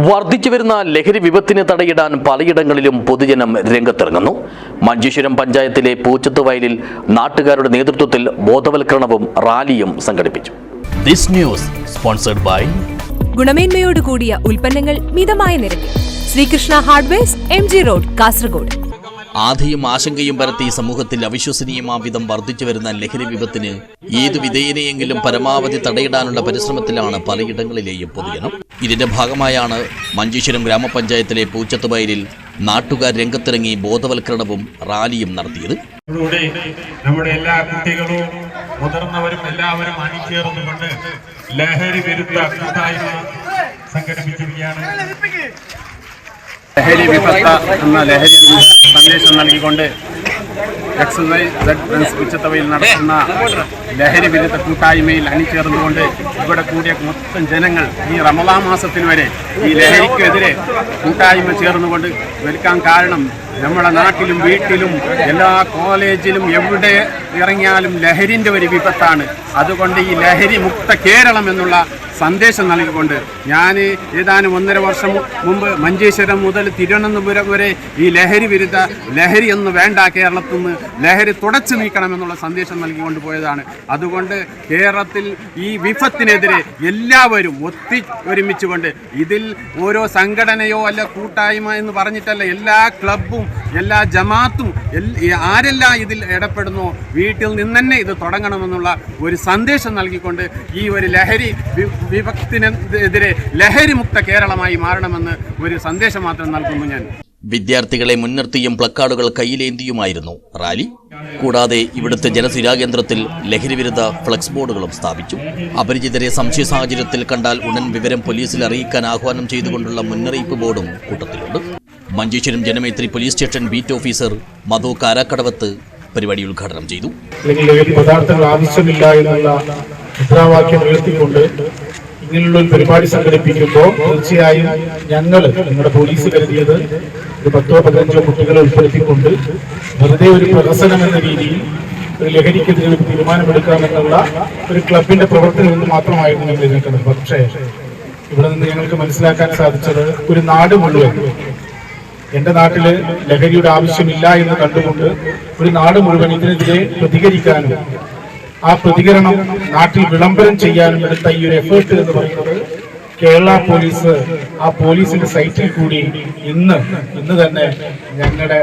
വർദ്ധിച്ചുവരുന്ന ലഹരി വിപത്തിനെ തടയിടാൻ പലയിടങ്ങളിലും പൊതുജനം രംഗത്തിറങ്ങുന്നു. മഞ്ചേശ്വരം പഞ്ചായത്തിലെ പൂച്ചത്തുവയലിൽ നാട്ടുകാരുടെ നേതൃത്വത്തിൽ ബോധവൽക്കരണവും റാലിയും സംഘടിപ്പിച്ചു. ദിസ് ന്യൂസ് സ്പോൺസർഡ് ബൈ ഗുണമേന്മയോട് കൂടിയ ഉൽപ്പന്നങ്ങൾ മിതമായ നിരക്കിൽ Sreekrishna hardwares, MG road, Kasaragod. ആധിയും ആശങ്കയും പരത്തി സമൂഹത്തിൽ അവിശ്വസനീയമാംവിധം വർദ്ധിച്ചുവരുന്ന ലഹരി വിപത്തിന് ഏതു വിധേയനെയെങ്കിലും പരമാവധി തടയിടാനുള്ള പരിശ്രമത്തിലാണ് പലയിടങ്ങളിലെയും പൊതുജനം. ഇതിന്റെ ഭാഗമായാണ് മഞ്ചേശ്വരം ഗ്രാമപഞ്ചായത്തിലെ പൂച്ചത്തുവയലിൽ നാട്ടുകാർ രംഗത്തിറങ്ങി ബോധവൽക്കരണവും റാലിയും നടത്തിയത്. നമ്മുടെ എല്ലാ കുട്ടികളും മുതിർന്നവരും എല്ലാവരും അണിചേർന്നുകൊണ്ട് ലഹരി വിരുദ്ധ കൂട്ടായ്മ സംഘടിപ്പിച്ചിരിക്കുകയാണ്. ലഹരി വിപത്ത് എന്ന ലഹരി സന്ദേശം നൽകിക്കൊണ്ട് പൂച്ചത്തുവയൽ നടത്തുന്ന ലഹരി വിരുദ്ധ കൂട്ടായ്മയിൽ അണിചേർന്നുകൊണ്ട് ഇവിടെ കൂടിയ മൊത്തം ജനങ്ങൾ ഈ റമദാൻ മാസത്തിൽ വരെ ഈ ലഹരിക്കെതിരെ കൂട്ടായ്മ ചേർന്നുകൊണ്ട് നിൽക്കാൻ കാരണം നമ്മുടെ നാട്ടിലും വീട്ടിലും എല്ലാ കോളേജിലും എവിടെ ഇറങ്ങിയാലും ലഹരിൻ്റെ ഒരു വിപത്താണ്. അതുകൊണ്ട് ഈ ലഹരി മുക്ത കേരളം എന്നുള്ള സന്ദേശം നൽകിക്കൊണ്ട് ഞാൻ ഏതാനും 1.5 വർഷം മുമ്പ് മഞ്ചേശ്വരം മുതൽ തിരുവനന്തപുരം വരെ ഈ ലഹരി വിരുദ്ധ ലഹരി എന്ന് വേണ്ട, കേരളത്തിൽ നിന്ന് ലഹരി തുടച്ചു നീക്കണമെന്നുള്ള സന്ദേശം നൽകിക്കൊണ്ട് പോയതാണ്. അതുകൊണ്ട് കേരളത്തിൽ ഈ വിപത്തിനെതിരെ എല്ലാവരും ഒരുമിച്ചുകൊണ്ട് ഇതിൽ ഓരോ സംഘടനയോ അല്ല കൂട്ടായ്മ എന്ന് പറഞ്ഞിട്ടല്ല, എല്ലാ ക്ലബും എല്ലാ ജമാഅത്തും ആരെല്ലാം ഇതിൽ ഇടപെടുന്നോ വീട്ടിൽ നിന്ന് തന്നെ ഇത് തുടങ്ങണമെന്നുള്ള ഒരു സന്ദേശം നൽകിക്കൊണ്ട് ഈ ഒരു ലഹരി വിപത്തിനെതിരെ ലഹരി മുക്ത കേരളമായി മാറണമെന്ന് ഒരു സന്ദേശം മാത്രം നൽകുന്നു ഞാൻ. വിദ്യാർത്ഥികളെ മുൻനിർത്തിയും പ്ലക്കാർഡുകൾ കയ്യിലേന്തിയുമായിരുന്നു റാലി. കൂടാതെ ഇവിടുത്തെ ജനസുരാകേന്ദ്രത്തിൽ ലഹരി വിരുദ്ധ ഫ്ലക്സ് ബോർഡുകളും സ്ഥാപിച്ചു. അപരിചിതരെ സംശയ സാഹചര്യത്തിൽ കണ്ടാൽ ഉടൻ വിവരം പോലീസിൽ അറിയിക്കാൻ ആഹ്വാനം ചെയ്തുകൊണ്ടുള്ള മുന്നറിയിപ്പ് ബോർഡും കൂട്ടത്തിലുണ്ട്. Manjeshwaram Janamaithri police station beat officer Madhu Karakkadavath പരിപാടി ഉദ്ഘാടനം ചെയ്തു. ലഹരി പദാർത്ഥങ്ങൾ ആവശ്യമില്ല എന്നുള്ള മുദ്രാവാക്യം ഉയർത്തിക്കൊണ്ട് ഇങ്ങനെയുള്ള ഒരു പരിപാടി സംഘടിപ്പിക്കുമ്പോൾ തീർച്ചയായും ഞങ്ങൾ നിങ്ങളുടെ പോലീസ് കരുതിയത് ഒരു 10-15 കുട്ടികളെ ഉൾപ്പെടുത്തിക്കൊണ്ട് വെറുതെ ഒരു പ്രഹസനം എന്ന രീതിയിൽ ഒരു ലഹരിക്കെതിരെ ഒരു തീരുമാനമെടുക്കാമെന്നുള്ള ഒരു ക്ലബിന്റെ പ്രവർത്തനം എന്ന് മാത്രമായിരുന്നു ഞങ്ങൾ നിൽക്കുന്നത്. പക്ഷേ ഇവിടെ നിന്ന് ഞങ്ങൾക്ക് മനസ്സിലാക്കാൻ സാധിച്ചത് ഒരു നാട് മുഴുവൻ, എന്റെ നാട്ടില് ലഹരിയുടെ ആവശ്യമില്ല എന്ന് കണ്ടുകൊണ്ട് ഒരു നാട് മുഴുവൻ ഇതിനെതിരെ പ്രതികരിക്കാനും ആ പ്രതികരണം നാട്ടിൽ വിളംബരം ചെയ്യാനും എടുത്ത ഈ ഒരു എഫേർട്ട് എന്ന് പറയുന്നത് കേരള പോലീസ് ആ പോലീസിന്റെ സൈറ്റിൽ കൂടി ഇന്ന് തന്നെ ഞങ്ങളുടെ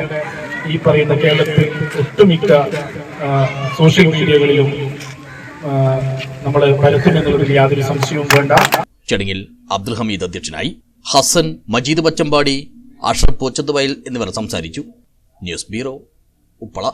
ഈ പറയുന്ന കേരളത്തിൽ ഒട്ടുമിക്ക സോഷ്യൽ മീഡിയകളിലും നമ്മൾ പരത്തുമെന്നുള്ളതിൽ യാതൊരു സംശയവും വേണ്ട. ചടങ്ങിൽ അബ്ദുൽ ഹമീദ് അധ്യക്ഷനായി. ഹസൻ, മജീദ് പച്ചമ്പാടി, അഷ്റഫ് പൂച്ചത്തുവയൽ എന്നിവർ സംസാരിച്ചു. News bureau, Uppala.